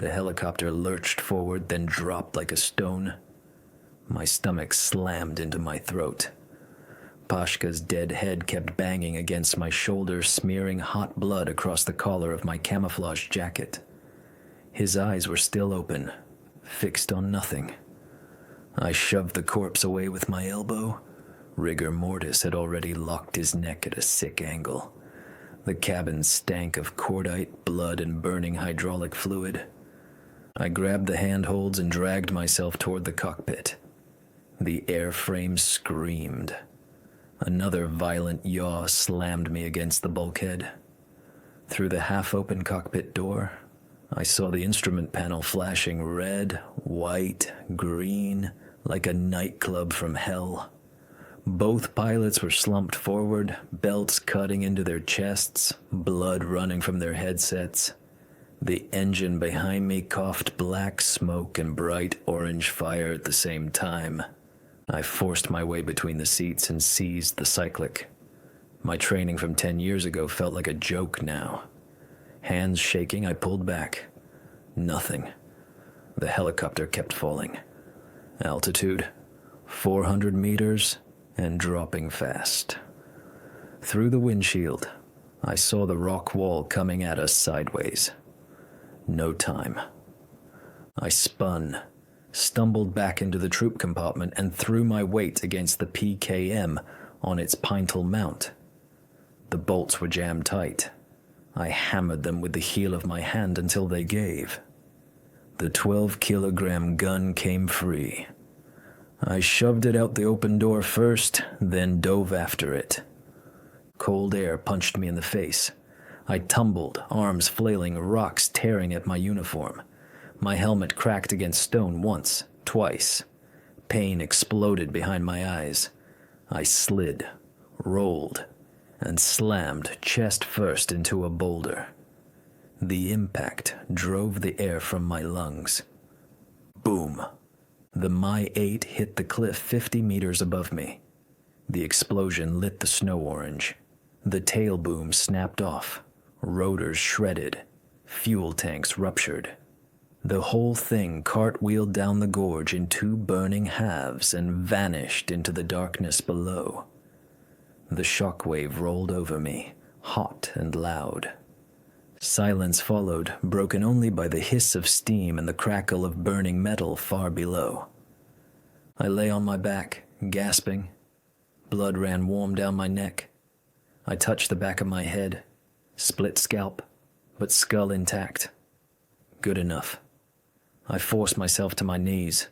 The helicopter lurched forward, then dropped like a stone. My stomach slammed into my throat. Pashka's dead head kept banging against my shoulder, smearing hot blood across the collar of my camouflage jacket. His eyes were still open, fixed on nothing. I shoved the corpse away with my elbow. Rigor mortis had already locked his neck at a sick angle. The cabin stank of cordite, blood, and burning hydraulic fluid. I grabbed the handholds and dragged myself toward the cockpit. The airframe screamed. Another violent yaw slammed me against the bulkhead. Through the half-open cockpit door, I saw the instrument panel flashing red, white, green, like a nightclub from hell. Both pilots were slumped forward, belts cutting into their chests, blood running from their headsets. The engine behind me coughed black smoke and bright orange fire at the same time. I forced my way between the seats and seized the cyclic. My training from 10 years ago felt like a joke now. Hands shaking, I pulled back. Nothing. The helicopter kept falling. Altitude, 400 meters, and dropping fast. Through the windshield, I saw the rock wall coming at us sideways. No time. I spun, stumbled back into the troop compartment, and threw my weight against the PKM on its pintle mount. The bolts were jammed tight. I hammered them with the heel of my hand until they gave. The 12-kilogram gun came free. I shoved it out the open door first, then dove after it. Cold air punched me in the face. I tumbled, arms flailing, rocks tearing at my uniform. My helmet cracked against stone once, twice. Pain exploded behind my eyes. I slid, rolled, and slammed chest first into a boulder. The impact drove the air from my lungs. Boom. The Mi-8 hit the cliff 50 meters above me. The explosion lit the snow orange. The tail boom snapped off. Rotors shredded. Fuel tanks ruptured. The whole thing cartwheeled down the gorge in two burning halves and vanished into the darkness below. The shockwave rolled over me, hot and loud. Silence followed, broken only by the hiss of steam and the crackle of burning metal far below. I lay on my back, gasping. Blood ran warm down my neck. I touched the back of my head. Split scalp, but skull intact. Good enough. I forced myself to my knees.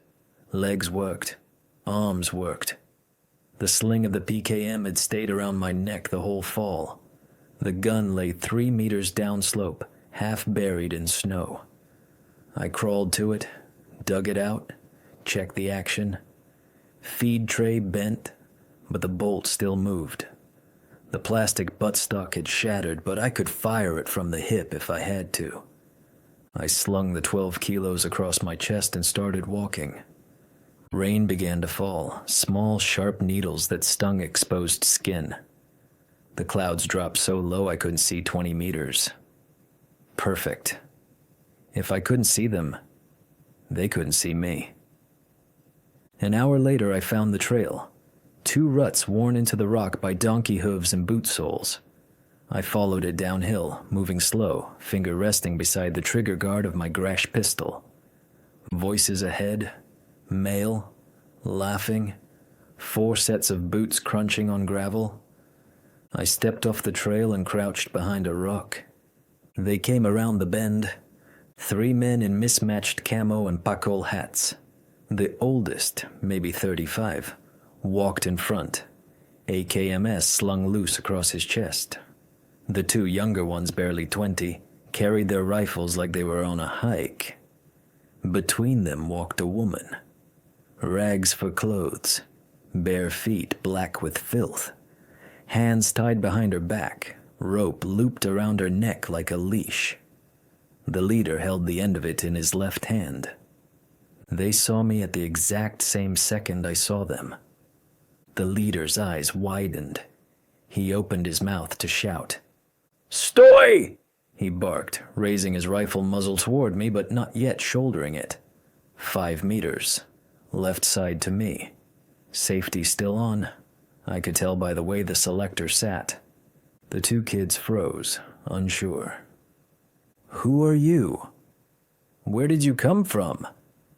Legs worked. Arms worked. The sling of the PKM had stayed around my neck the whole fall. The gun lay 3 meters downslope, half buried in snow. I crawled to it, dug it out, checked the action. Feed tray bent, but the bolt still moved. The plastic buttstock had shattered, but I could fire it from the hip if I had to. I slung the 12 kilos across my chest and started walking. Rain began to fall, small sharp needles that stung exposed skin. The clouds dropped so low I couldn't see 20 meters. Perfect. If I couldn't see them, they couldn't see me. An hour later I found the trail. 2 ruts worn into the rock by donkey hooves and boot soles. I followed it downhill, moving slow, finger resting beside the trigger guard of my Grash pistol. Voices ahead, male, laughing, 4 sets of boots crunching on gravel. I stepped off the trail and crouched behind a rock. They came around the bend, 3 men in mismatched camo and pakol hats. The oldest, maybe 35, walked in front, AKMS slung loose across his chest. The 2 younger ones, barely 20, carried their rifles like they were on a hike. Between them walked a woman. Rags for clothes, bare feet black with filth, hands tied behind her back, rope looped around her neck like a leash. The leader held the end of it in his left hand. They saw me at the exact same second I saw them. The leader's eyes widened. He opened his mouth to shout. "Stoi!" he barked, raising his rifle muzzle toward me but not yet shouldering it. 5 meters. Left side to me. Safety still on. I could tell by the way the selector sat. The 2 kids froze, unsure. "Who are you? Where did you come from?"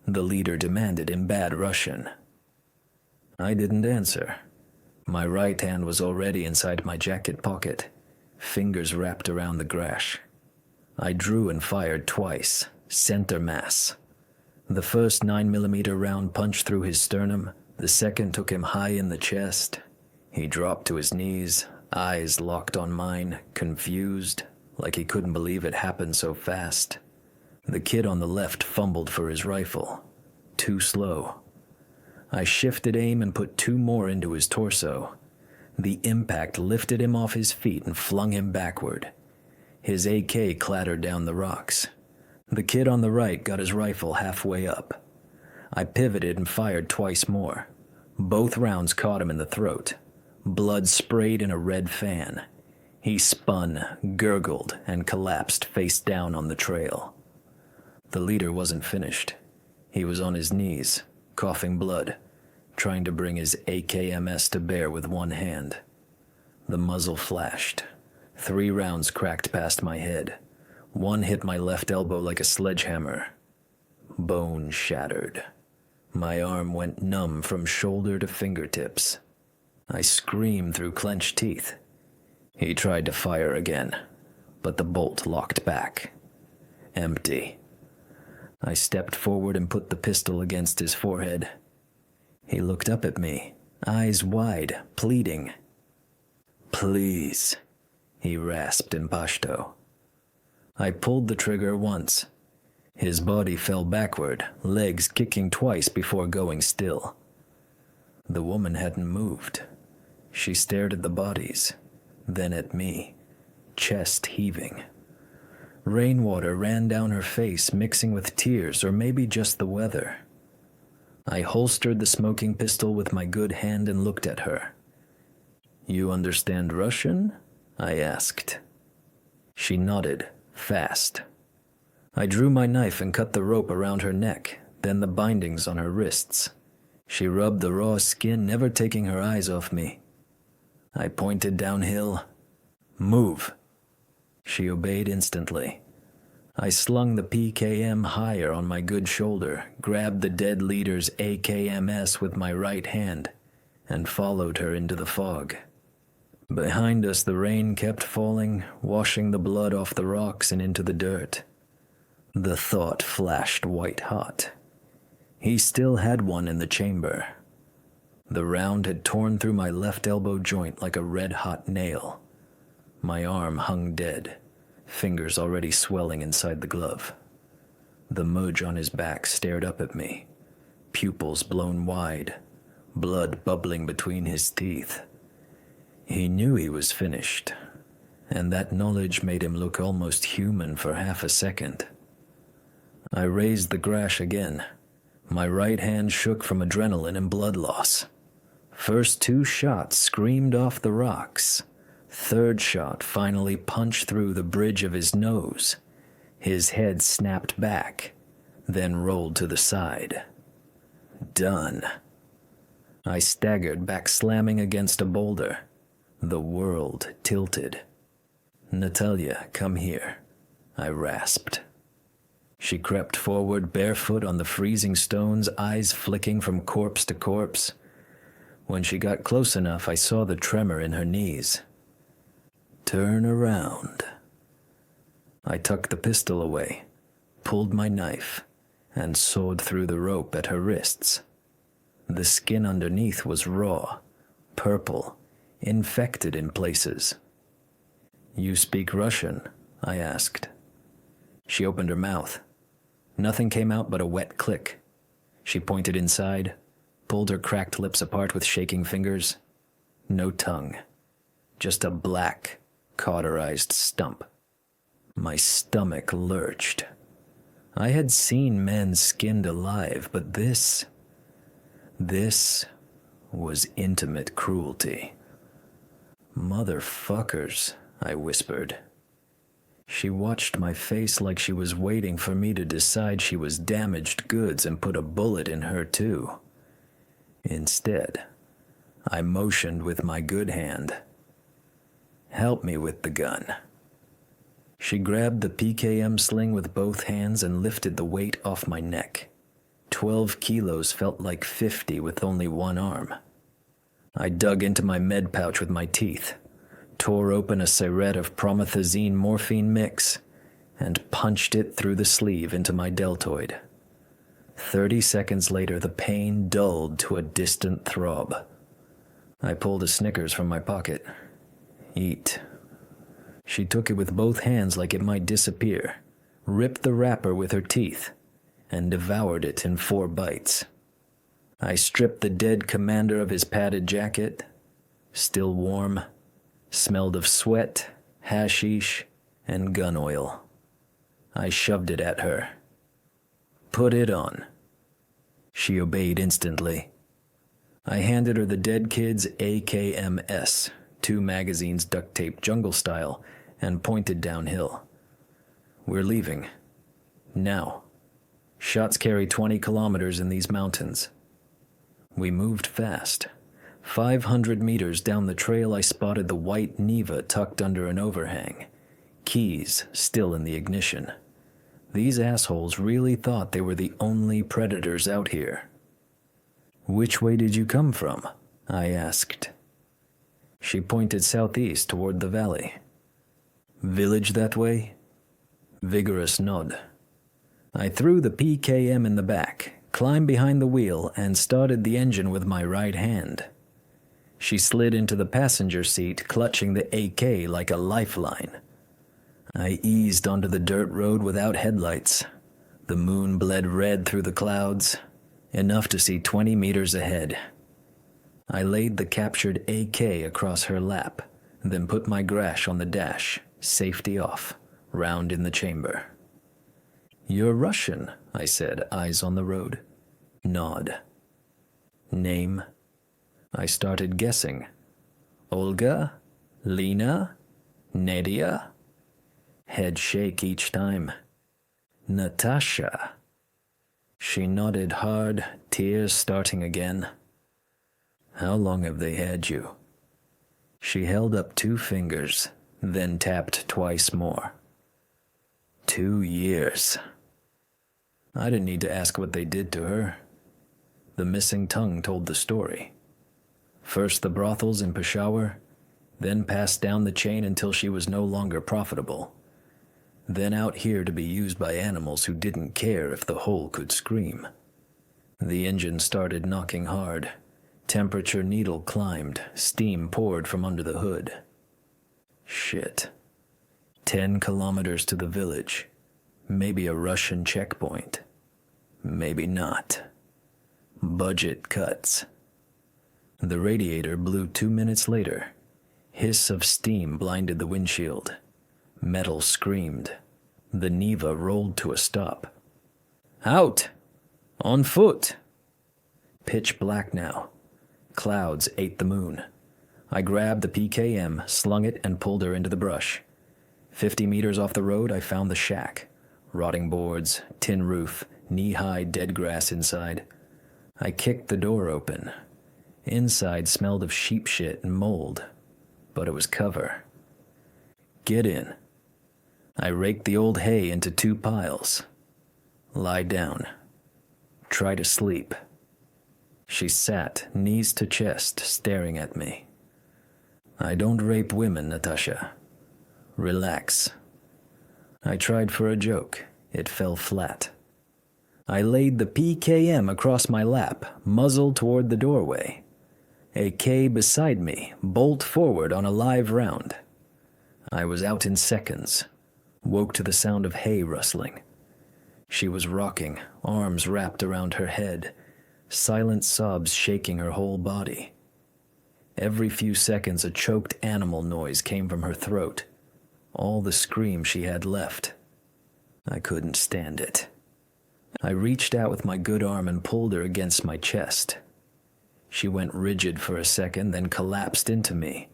the leader demanded in bad Russian. I didn't answer. My right hand was already inside my jacket pocket, fingers wrapped around the grash. I drew and fired twice, center mass. The first 9mm round punched through his sternum. The second took him high in the chest. He dropped to his knees, eyes locked on mine, confused, like he couldn't believe it happened so fast. The kid on the left fumbled for his rifle. Too slow. I shifted aim and put 2 more into his torso. The impact lifted him off his feet and flung him backward. His AK clattered down the rocks. The kid on the right got his rifle halfway up. I pivoted and fired twice more. Both rounds caught him in the throat. Blood sprayed in a red fan. He spun, gurgled, and collapsed face down on the trail. The leader wasn't finished. He was on his knees, coughing blood, trying to bring his AKMS to bear with one hand. The muzzle flashed. 3 rounds cracked past my head. 1 hit my left elbow like a sledgehammer. Bone shattered. My arm went numb from shoulder to fingertips. I screamed through clenched teeth. He tried to fire again, but the bolt locked back. Empty. I stepped forward and put the pistol against his forehead. He looked up at me, eyes wide, pleading. "Please," he rasped in Pashto. I pulled the trigger once. His body fell backward, legs kicking twice before going still. The woman hadn't moved. She stared at the bodies, then at me, chest heaving. Rainwater ran down her face, mixing with tears, or maybe just the weather. I holstered the smoking pistol with my good hand and looked at her. "You understand Russian?" I asked. She nodded, fast. I drew my knife and cut the rope around her neck, then the bindings on her wrists. She rubbed the raw skin, never taking her eyes off me. I pointed downhill. "Move." She obeyed instantly. I slung the PKM higher on my good shoulder, grabbed the dead leader's AKMS with my right hand, and followed her into the fog. Behind us, the rain kept falling, washing the blood off the rocks and into the dirt. The thought flashed white hot. He still had one in the chamber. The round had torn through my left elbow joint like a red-hot nail. My arm hung dead, fingers already swelling inside the glove. The mudge on his back stared up at me, pupils blown wide, blood bubbling between his teeth. He knew he was finished, and that knowledge made him look almost human for half a second. I raised the grash again. My right hand shook from adrenaline and blood loss. First 2 shots screamed off the rocks. Third shot finally punched through the bridge of his nose. His head snapped back, then rolled to the side. Done. I staggered back, slamming against a boulder. The world tilted. "Natalia, come here," I rasped. She crept forward, barefoot on the freezing stones, eyes flicking from corpse to corpse. When she got close enough, I saw the tremor in her knees. "Turn around." I tucked the pistol away, pulled my knife, and sawed through the rope at her wrists. The skin underneath was raw, purple, infected in places. "You speak Russian?" I asked. She opened her mouth. Nothing came out but a wet click. She pointed inside, pulled her cracked lips apart with shaking fingers. No tongue. Just a black, cauterized stump. My stomach lurched. I had seen men skinned alive, but this was intimate cruelty. "Motherfuckers," I whispered. She watched my face like she was waiting for me to decide she was damaged goods and put a bullet in her too. Instead, I motioned with my good hand. "Help me with the gun." She grabbed the PKM sling with both hands and lifted the weight off my neck. 12 kilos felt like 50 with only one arm. I dug into my med pouch with my teeth, tore open a syringe of promethazine morphine mix, and punched it through the sleeve into my deltoid. 30 seconds later, the pain dulled to a distant throb. I pulled a Snickers from my pocket. "Eat." She took it with both hands like it might disappear, ripped the wrapper with her teeth, and devoured it in 4 bites. I stripped the dead commander of his padded jacket, still warm, smelled of sweat, hashish, and gun oil. I shoved it at her. "Put it on." She obeyed instantly. I handed her the dead kid's AKMS, 2 magazines duct-taped jungle style, and pointed downhill. "We're leaving. Now. Shots carry 20 kilometers in these mountains." We moved fast. 500 meters down the trail, I spotted the white Neva tucked under an overhang, keys still in the ignition. These assholes really thought they were the only predators out here. "Which way did you come from?" I asked. She pointed southeast toward the valley. "Village that way?" Vigorous nod. I threw the PKM in the back, climbed behind the wheel, and started the engine with my right hand. She slid into the passenger seat, clutching the AK like a lifeline. I eased onto the dirt road without headlights. The moon bled red through the clouds, enough to see 20 meters ahead. I laid the captured AK across her lap, then put my Grash on the dash, safety off, round in the chamber. "You're Russian," I said, eyes on the road. Nod. "Name?" I started guessing. "Olga? Lena? Nadia?" Head shake each time. "Natasha." She nodded hard, tears starting again. "How long have they had you?" She held up 2 fingers, then tapped twice more. 2 years. I didn't need to ask what they did to her. The missing tongue told the story. First the brothels in Peshawar, then passed down the chain until she was no longer profitable. Then out here to be used by animals who didn't care if the hole could scream. The engine started knocking hard. Temperature needle climbed, steam poured from under the hood. Shit. 10 kilometers to the village. Maybe a Russian checkpoint. Maybe not. Budget cuts. The radiator blew 2 minutes later. Hiss of steam blinded the windshield. Metal screamed. The Neva rolled to a stop. "Out! On foot!" Pitch black now. Clouds ate the moon. I grabbed the PKM, slung it, and pulled her into the brush. 50 meters off the road, I found the shack. Rotting boards, tin roof, knee-high dead grass inside. I kicked the door open. Inside smelled of sheep shit and mold, but it was cover. "Get in." I raked the old hay into 2 piles. "Lie down. Try to sleep." She sat, knees to chest, staring at me. "I don't rape women, Natasha. Relax." I tried for a joke. It fell flat. I laid the PKM across my lap, muzzle toward the doorway. AK beside me, bolt forward on a live round. I was out in seconds. Woke to the sound of hay rustling. She was rocking, arms wrapped around her head, silent sobs shaking her whole body. Every few seconds a choked animal noise came from her throat, all the scream she had left. I couldn't stand it. I reached out with my good arm and pulled her against my chest. She went rigid for a second, then collapsed into me,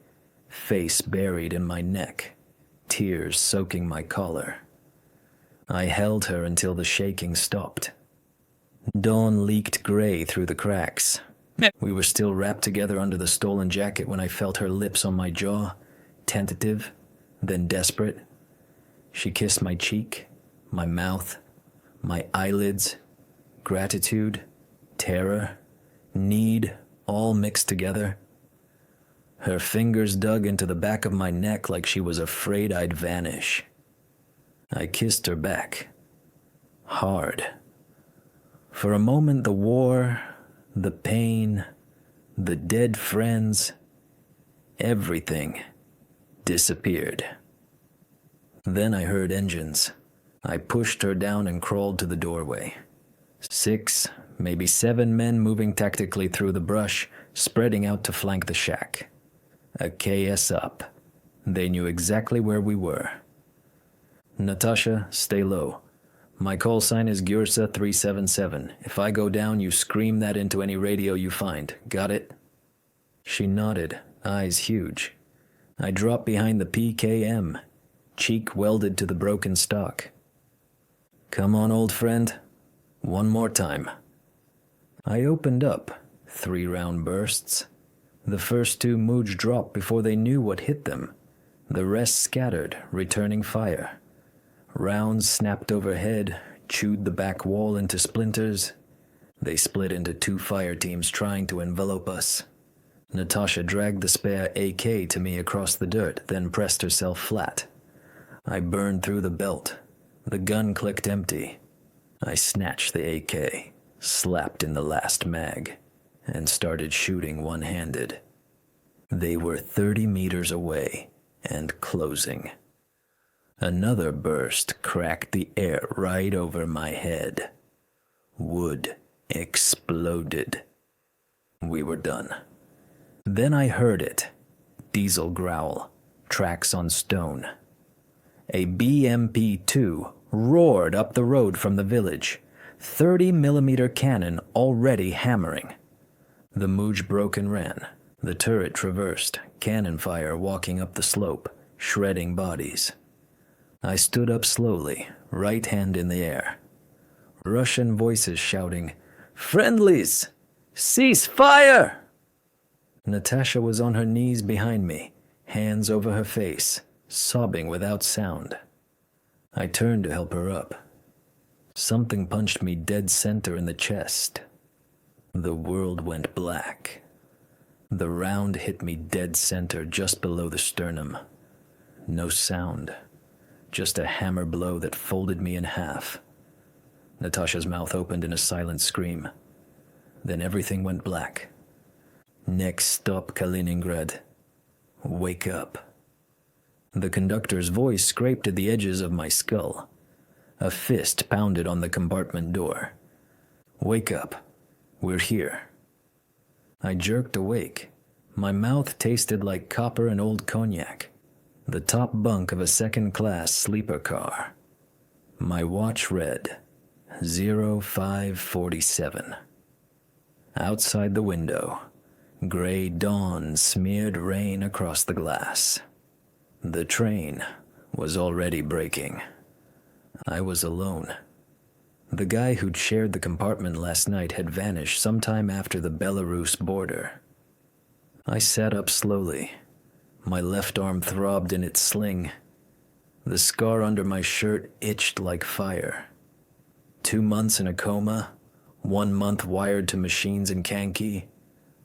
face buried in my neck, tears soaking my collar. I held her until the shaking stopped. Dawn leaked gray through the cracks. We were still wrapped together under the stolen jacket when I felt her lips on my jaw, tentative, then desperate. She kissed my cheek, my mouth, my eyelids, gratitude, terror, need, all mixed together. Her fingers dug into the back of my neck like she was afraid I'd vanish. I kissed her back. Hard. For a moment, the war, the pain, the dead friends, everything disappeared. Then I heard engines. I pushed her down and crawled to the doorway. 6, maybe 7 men moving tactically through the brush, spreading out to flank the shack. A KS up. They knew exactly where we were. Natasha, stay low. My call sign is Gyursa 377. If I go down, you scream that into any radio you find. Got it? She nodded, eyes huge. I dropped behind the PKM, cheek welded to the broken stock. Come on, old friend. One more time. I opened up, 3-round bursts. The first 2 Mooj dropped before they knew what hit them. The rest scattered, returning fire. Rounds snapped overhead, chewed the back wall into splinters. They split into 2 fire teams trying to envelop us. Natasha dragged the spare AK to me across the dirt, then pressed herself flat. I burned through the belt. The gun clicked empty. I snatched the AK, slapped in the last mag, and started shooting one-handed. They were 30 meters away and closing. Another burst cracked the air right over my head. Wood exploded. We were done. Then I heard it. Diesel growl, tracks on stone. A BMP-2 roared up the road from the village, 30mm cannon already hammering. The Mooj broke and ran. The turret traversed, cannon fire walking up the slope, shredding bodies. I stood up slowly, right hand in the air. Russian voices shouting, "Friendlies! Cease fire!" Natasha was on her knees behind me, hands over her face, sobbing without sound. I turned to help her up. Something punched me dead center in the chest. The world went black. The round hit me dead center just below the sternum. No sound. Just a hammer blow that folded me in half. Natasha's mouth opened in a silent scream. Then everything went black. Next stop, Kaliningrad. Wake up. The conductor's voice scraped at the edges of my skull. A fist pounded on the compartment door. Wake up. We're here. I jerked awake. My mouth tasted like copper and old cognac. The top bunk of a second-class sleeper car. My watch read 0547. Outside the window, gray dawn smeared rain across the glass. The train was already breaking. I was alone. The guy who'd shared the compartment last night had vanished sometime after the Belarus border. I sat up slowly. My left arm throbbed in its sling. The scar under my shirt itched like fire. 2 months in a coma, 1 month wired to machines in Kanki,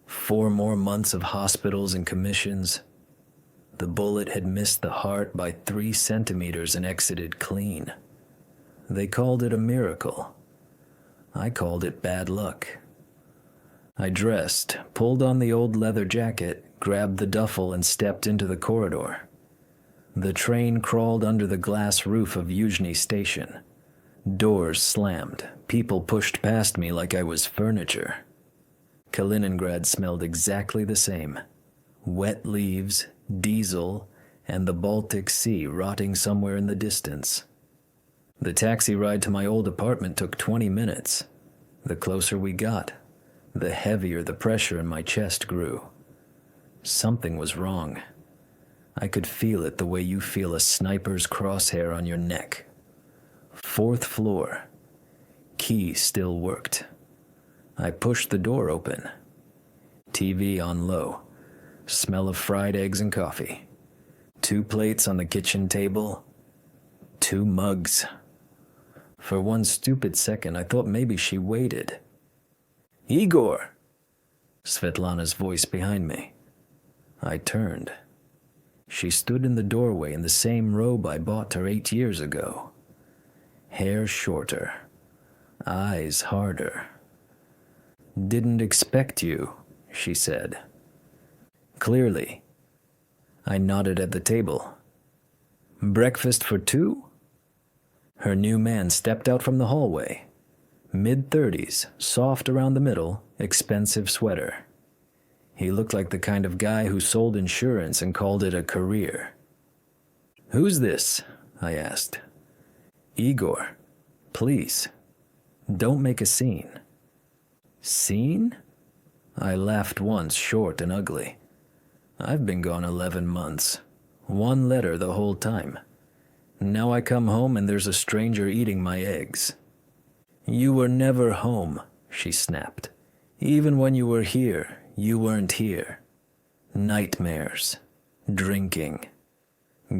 4 more months of hospitals and commissions. The bullet had missed the heart by 3 centimeters and exited clean. They called it a miracle. I called it bad luck. I dressed, pulled on the old leather jacket, grabbed the duffel and stepped into the corridor. The train crawled under the glass roof of Yuzhny Station. Doors slammed. People pushed past me like I was furniture. Kaliningrad smelled exactly the same. Wet leaves, diesel, and the Baltic Sea rotting somewhere in the distance. The taxi ride to my old apartment took 20 minutes. The closer we got, the heavier the pressure in my chest grew. Something was wrong. I could feel it the way you feel a sniper's crosshair on your neck. 4th floor. Key still worked. I pushed the door open. TV on low. Smell of fried eggs and coffee. 2 plates on the kitchen table. 2 mugs. For one stupid second, I thought maybe she waited. "Igor!" Svetlana's voice behind me. I turned. She stood in the doorway in the same robe I bought her 8 years ago. Hair shorter. Eyes harder. "Didn't expect you," she said. Clearly. I nodded at the table. "Breakfast for 2?" Her new man stepped out from the hallway. Mid-30s, soft around the middle, expensive sweater. He looked like the kind of guy who sold insurance and called it a career. "Who's this?" I asked. "Igor. Please. Don't make a scene." "Scene?" I laughed once, short and ugly. "I've been gone 11 months. 1 letter the whole time. Now I come home and there's a stranger eating my eggs." "You were never home," she snapped. "Even when you were here, you weren't here. Nightmares. Drinking.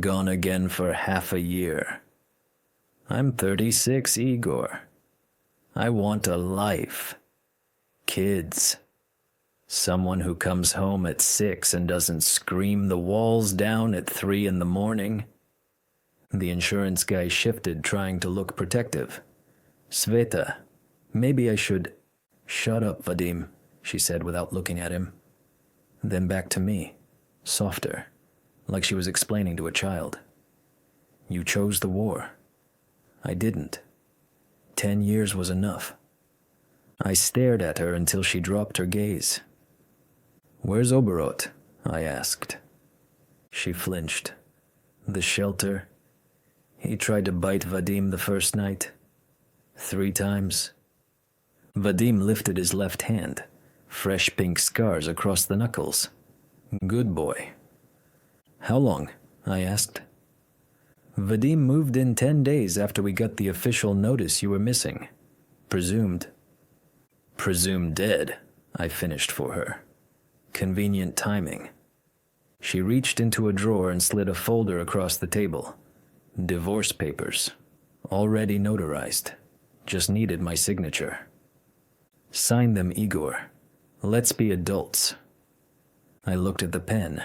Gone again for half a year." "I'm 36, Igor. I want a life. Kids. Someone who comes home at 6 and doesn't scream the walls down at 3 in the morning." The insurance guy shifted, trying to look protective. "Sveta, maybe I should—" "Shut up, Vadim," she said without looking at him. Then back to me, softer, like she was explaining to a child. "You chose the war. I didn't. 10 years was enough." I stared at her until she dropped her gaze. "Where's Oberot?" I asked. She flinched. "The shelter. He tried to bite Vadim the first night. 3 times. Vadim lifted his left hand, fresh pink scars across the knuckles. "Good boy." "How long?" I asked. "Vadim moved in 10 days after we got the official notice you were missing. Presumed." "Presumed dead," I finished for her. Convenient timing. She reached into a drawer and slid a folder across the table. Divorce papers. Already notarized. Just needed my signature. "Sign them, Igor. Let's be adults." I looked at the pen,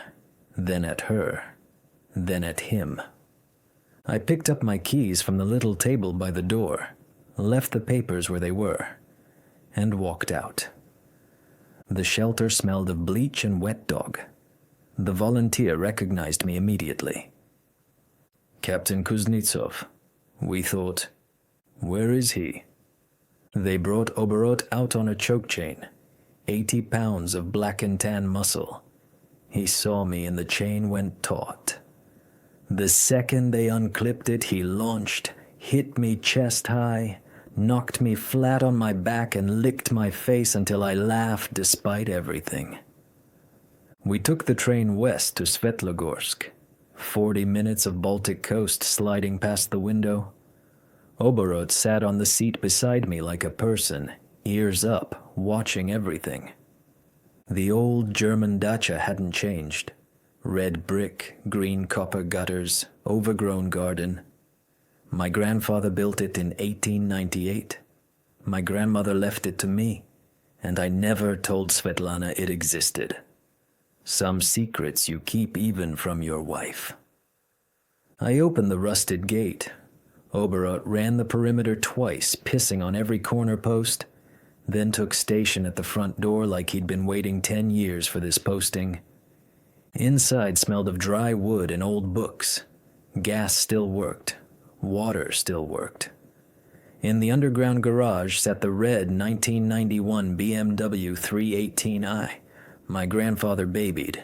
then at her, then at him. I picked up my keys from the little table by the door, left the papers where they were, and walked out. The shelter smelled of bleach and wet dog. The volunteer recognized me immediately. "Captain Kuznetsov. We thought, where is he?" They brought Oberot out on a choke chain, 80 pounds of black and tan muscle. He saw me and the chain went taut. The second they unclipped it, he launched, hit me chest high, knocked me flat on my back and licked my face until I laughed despite everything. We took the train west to Svetlogorsk, 40 minutes of Baltic coast sliding past the window. Oberot sat on the seat beside me like a person, ears up, watching everything. The old German dacha hadn't changed. Red brick, green copper gutters, overgrown garden. My grandfather built it in 1898. My grandmother left it to me, and I never told Svetlana it existed. Some secrets you keep even from your wife. I opened the rusted gate. Oberot ran the perimeter twice, pissing on every corner post, then took station at the front door like he'd been waiting 10 years for this posting. Inside smelled of dry wood and old books. Gas still worked. Water still worked. In the underground garage sat the red 1991 BMW 318i my grandfather babied,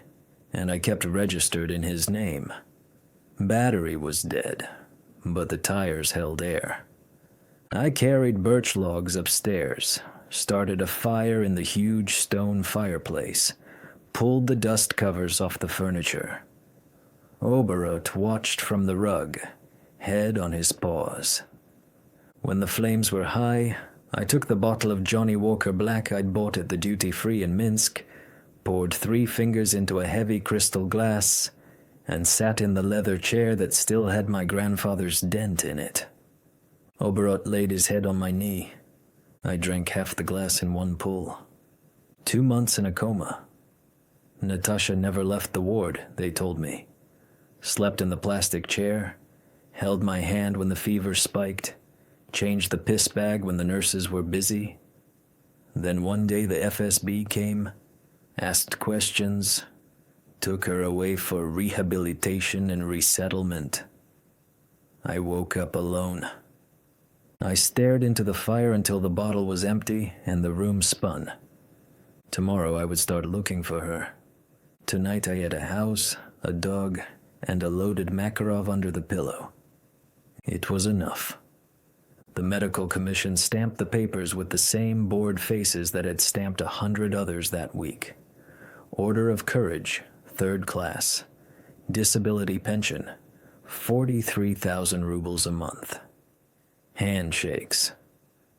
and I kept registered in his name. Battery was dead, but the tires held air. I carried birch logs upstairs, started a fire in the huge stone fireplace, pulled the dust covers off the furniture. Oberot watched from the rug, head on his paws. When the flames were high, I took the bottle of Johnny Walker Black I'd bought at the duty-free in Minsk, poured 3 fingers into a heavy crystal glass, and sat in the leather chair that still had my grandfather's dent in it. Oberot laid his head on my knee. I drank half the glass in one pull. 2 months in a coma. Natasha never left the ward, they told me. Slept in the plastic chair, held my hand when the fever spiked, changed the piss bag when the nurses were busy. Then one day the FSB came, asked questions, took her away for rehabilitation and resettlement. I woke up alone. I stared into the fire until the bottle was empty and the room spun. Tomorrow I would start looking for her. Tonight I had a house, a dog, and a loaded Makarov under the pillow. It was enough. The medical commission stamped the papers with the same bored faces that had stamped 100 others that week. Order of Courage, 3rd class. Disability pension, 43,000 rubles a month. Handshakes.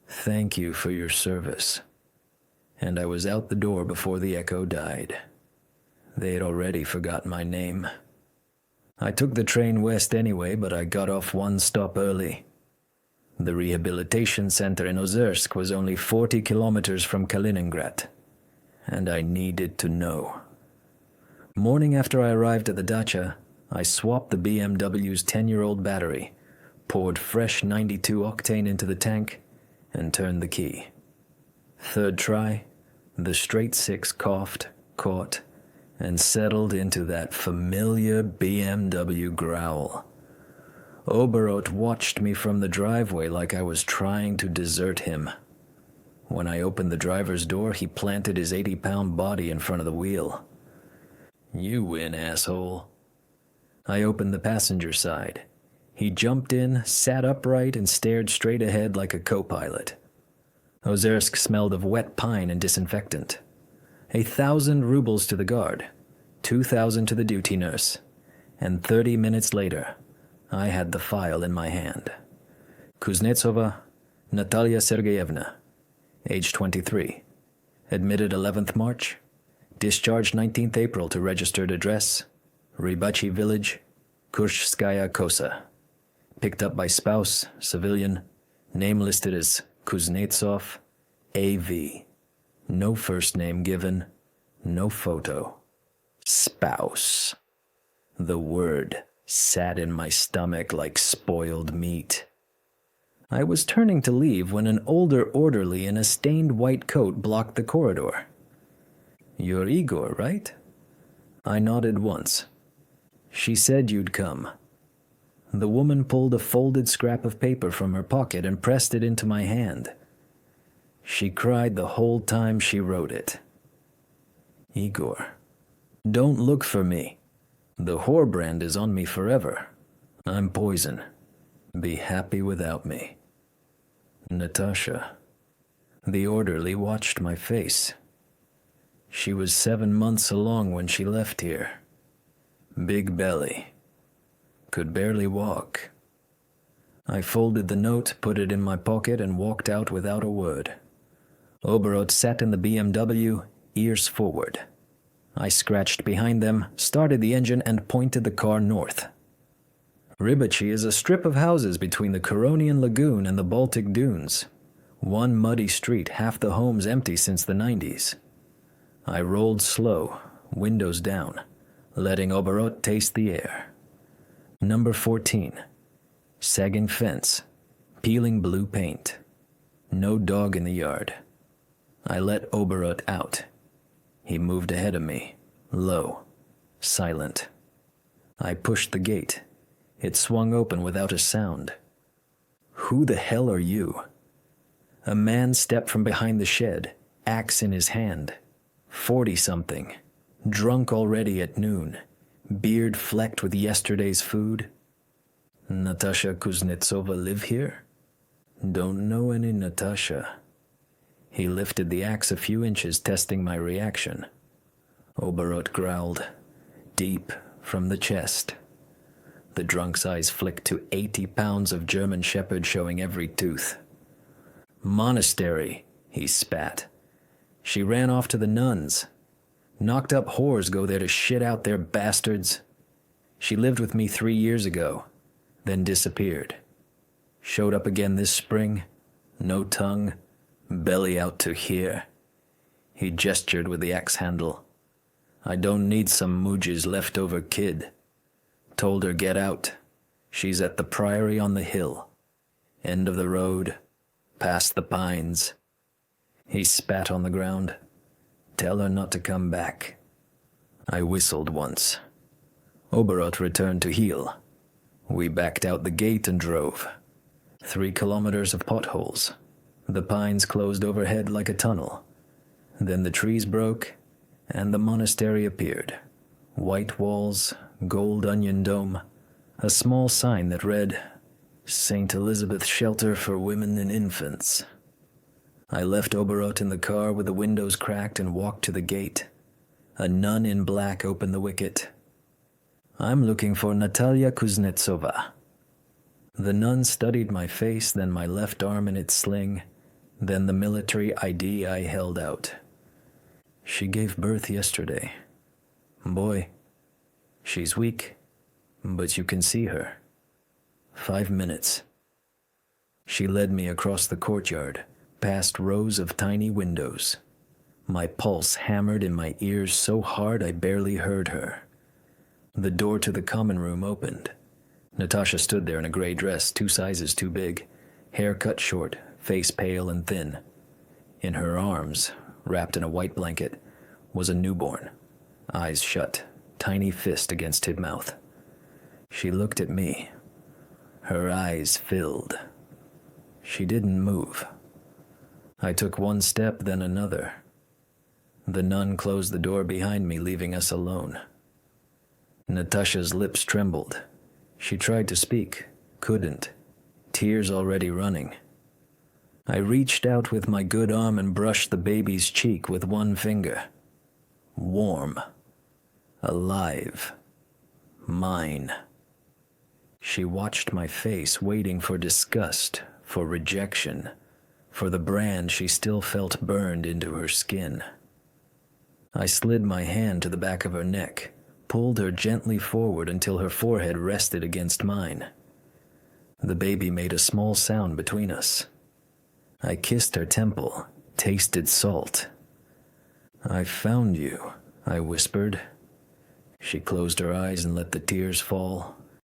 Thank you for your service. And I was out the door before the echo died. They had already forgotten my name. I took the train west anyway, but I got off 1 stop early. The rehabilitation center in Ozersk was only 40 kilometers from Kaliningrad, and I needed to know. Morning after I arrived at the dacha, I swapped the BMW's 10-year-old battery, poured fresh 92 octane into the tank, and turned the key. 3rd try, the straight 6 coughed, caught, and settled into that familiar BMW growl. Oberot watched me from the driveway like I was trying to desert him. When I opened the driver's door, he planted his 80-pound body in front of the wheel. You win, asshole. I opened the passenger side. He jumped in, sat upright, and stared straight ahead like a co-pilot. Ozersk smelled of wet pine and disinfectant. 1,000 rubles to the guard, 2,000 to the duty nurse, and 30 minutes later, I had the file in my hand. Kuznetsova, Natalia Sergeyevna, age 23, admitted 11th March, discharged 19th April to registered address, Rybachi Village, Kurshskaya Kosa, picked up by spouse, civilian, name listed as Kuznetsov, A.V., no first name given, no photo. Spouse. The word sat in my stomach like spoiled meat. I was turning to leave when an older orderly in a stained white coat blocked the corridor. You're Igor, right? I nodded once. She said you'd come. The woman pulled a folded scrap of paper from her pocket and pressed it into my hand. She cried the whole time she wrote it. Igor, don't look for me. The whore brand is on me forever. I'm poison. Be happy without me. Natasha. The orderly watched my face. She was 7 months along when she left here. Big belly. Could barely walk. I folded the note, put it in my pocket, and walked out without a word. Oberot sat in the BMW, ears forward. I scratched behind them, started the engine, and pointed the car north. Rybachi is a strip of houses between the Curonian Lagoon and the Baltic Dunes. One muddy street, half the homes empty since the 90s. I rolled slow, windows down, letting Oberot taste the air. Number 14. Sagging fence, peeling blue paint. No dog in the yard. I let Oberot out. He moved ahead of me, low, silent. I pushed the gate. It swung open without a sound. Who the hell are you? A man stepped from behind the shed, axe in his hand. 40-something, drunk already at noon, beard flecked with yesterday's food. Natasha Kuznetsova live here? Don't know any Natasha. He lifted the axe a few inches, testing my reaction. Oberot growled, deep from the chest. The drunk's eyes flicked to 80 pounds of German Shepherd showing every tooth. Monastery, he spat. She ran off to the nuns. Knocked up whores go there to shit out their bastards. She lived with me 3 years ago, then disappeared. Showed up again this spring, no tongue, belly out to here. He gestured with the axe handle. I don't need some Muji's leftover kid. Told her get out. She's at the priory on the hill. End of the road, past the pines. He spat on the ground. Tell her not to come back. I whistled once. Oberot returned to heel. We backed out the gate and drove. 3 kilometers of potholes. The pines closed overhead like a tunnel. Then the trees broke, and the monastery appeared. White walls, gold onion dome, a small sign that read, St. Elizabeth Shelter for Women and Infants. I left Oberot in the car with the windows cracked and walked to the gate. A nun in black opened the wicket. I'm looking for Natalia Kuznetsova. The nun studied my face, then my left arm in its sling, then the military ID I held out. She gave birth yesterday. Boy, she's weak, but you can see her. 5 minutes. She led me across the courtyard, past rows of tiny windows. My pulse hammered in my ears so hard I barely heard her. The door to the common room opened. Natasha stood there in a gray dress 2 sizes too big, hair cut short, face pale and thin. In her arms, wrapped in a white blanket, was a newborn, eyes shut, tiny fist against his mouth. She looked at me. Her eyes filled. She didn't move. I took 1 step, then another. The nun closed the door behind me, leaving us alone. Natasha's lips trembled. She tried to speak, couldn't, tears already running. I reached out with my good arm and brushed the baby's cheek with 1 finger. Warm. Alive. Mine. She watched my face, waiting for disgust, for rejection, for the brand she still felt burned into her skin. I slid my hand to the back of her neck, pulled her gently forward until her forehead rested against mine. The baby made a small sound between us. I kissed her temple, tasted salt. I found you, I whispered. She closed her eyes and let the tears fall.